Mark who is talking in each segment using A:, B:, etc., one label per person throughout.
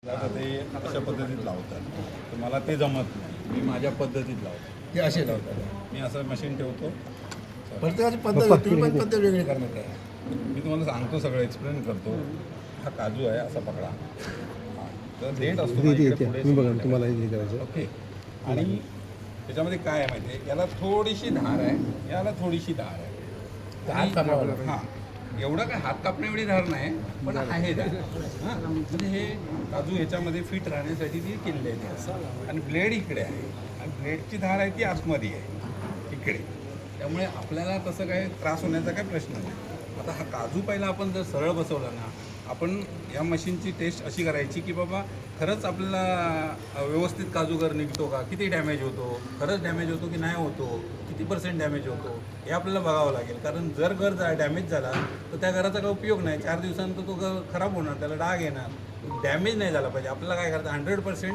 A: आता ते अशा पद्धतीत लावतात, तर मला ते जमत नाही. मी माझ्या पद्धतीत लावतो.
B: ते असे लावतात.
A: मी असं मशीन ठेवतो.
B: प्रत्येकाची पद्धत आहे, तुम्ही पण पद्धत वेगळी करणार काय?
A: मी तुम्हाला सांगतो, सगळं एक्सप्लेन करतो. हा काजू आहे, असा पकडा. हां, तर देठ असतो ना इकडे पुढे
C: तुम्हाला हे करायचं.
A: ओके. आणि त्याच्यामध्ये काय आहे माहिती आहे, याला थोडीशी धार आहे, याला थोडीशी धार आहे.
B: हात कापावा लागतो.
A: हां, एवढं काय हात कापण्या एवढी धार नाही, पण आहे धार. हां, म्हणजे हे काजू ह्याच्यामध्ये फिट राहण्यासाठी ती केलेली आहे असं. आणि ब्लेड इकडे आहे, आणि ब्लेडची धार आहे ती आतमध्ये आहे इकडे. त्यामुळे आपल्याला तसं काय त्रास होण्याचा काय प्रश्न नाही. आता हा काजू पहिला आपण जर सरळ बसवला ना, आपण या मशीनची टेस्ट अशी करायची की बाबा खरंच आपल्याला व्यवस्थित काजू घर निघतो का, किती डॅमेज होतो, खरंच डॅमेज होतो की नाही होतो, किती % डॅमेज होतो हे आपल्याला बघावं लागेल. कारण जर घर डॅमेज झाला तर त्या घराचा काही उपयोग नाही. 4 दिवसानंतर तो घर खराब होणार, त्याला डाग येणार. डॅमेज नाही झाला पाहिजे. आपल्याला काय करायचं, 100%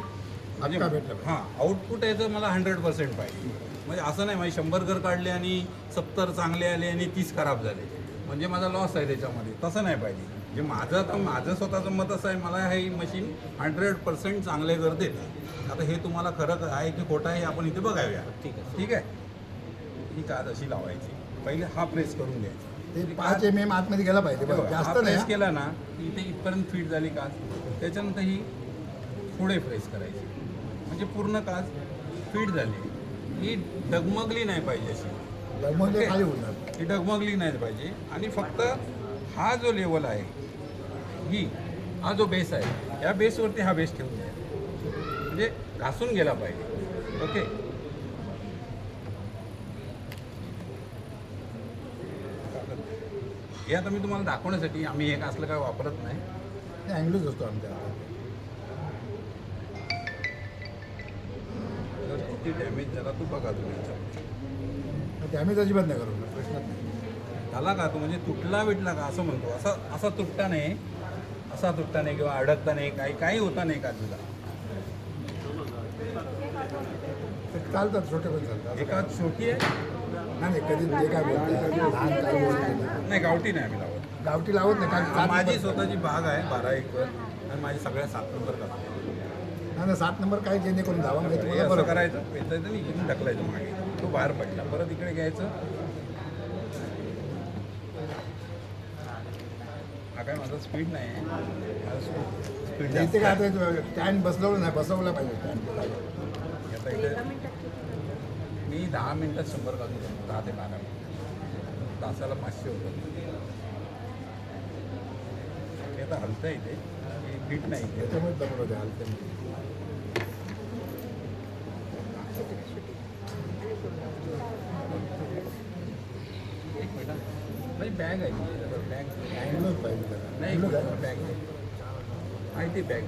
A: म्हणजे हां आउटपुट याचं मला 100% पाहिजे. म्हणजे असं नाही, माझे 100 घर काढले आणि 70 चांगले आले आणि 30 खराब झाले, म्हणजे माझा लॉस आहे त्याच्यामध्ये. तसं नाही पाहिजे. जे माझं स्वतःचं मत असं आहे, मला हे मशीन 100% चांगले घर देते. आता हे तुम्हाला खरं आहे की खोटं आहे आपण इथे बघाव्या. ठीक आहे. ही काज अशी लावायची. पहिले हा प्रेस करून घ्यायचा.
B: ते 5 MM आतमध्ये गेला पाहिजे, बरं, जास्त नाही.
A: प्रेस
B: हा.
A: केला ना की इथे इथपर्यंत फिट झाली काज. त्याच्यानंतर ही पुढे प्रेस करायची, म्हणजे पूर्ण काज फिट झाली. ही डगमगली नाही पाहिजे अशी.
B: मग ते खाली होणार.
A: ही डगमगली नाही पाहिजे. आणि फक्त हा जो लेवल आहे, हा जो बेस आहे, या बेसवरती हा बेस ठेवून द्या, म्हणजे घासून गेला पाहिजे. ओके. हे आता मी तुम्हाला दाखवण्यासाठी, आम्ही हे असलं काय वापरत नाही.
B: ते अँगलच असतो आमच्या.
A: जर किती डॅमेज झाला तो बघा तुम्ही याच्यामध्ये.
B: डॅमेज अजिबात नाही करू, प्रश्नच नाही.
A: झाला का तो, म्हणजे तुटला बिटला का असं म्हणतो. असा तुटता नाही, असा तुटता नाही किंवा अडकता नाही, काही होता नाही काजूला.
B: ते चालतात, छोटे पण चालतात.
A: एकाच छोटी आहे.
B: नाही कधी ते काय बोलतात, लहान काय बोलतात.
A: नाही, गावठी नाही आम्ही लावत.
B: गावठी लावत नाही काय.
A: माझी स्वतःची बाग आहे 12 एकर, आणि माझी सगळ्या 7 नंबर काजू.
B: नाही 7 नंबर काय जेणेकरून धावा म्हणजे
A: हे
B: तुम्हाला
A: असं
B: बरं
A: करायचं, पेचायचं आणि इकडून ढकलायचं मागे. तो बाहेर पडला, परत इकडे घ्यायचं. हा काय माझा स्पीड नाही आहे, माझा स्पीड
B: इथे काय आता स्टँड बसवलं नाही, बसवलं पाहिजे स्टँड.
A: आता इथे मी 10 मिनिटात 100 काजू करतो, 10 ते 12 मिनिट. तासाला 500 होतं. हे आता हलतं इथे, फिट नाही इथे.
B: त्याच्यामुळे दगड होते हलते.
A: एक मिनिट. माझी बॅग आहे, बॅग
B: अँगलच पाहिजे त्याला.
A: नाही, बॅग आहे. माहिती बॅग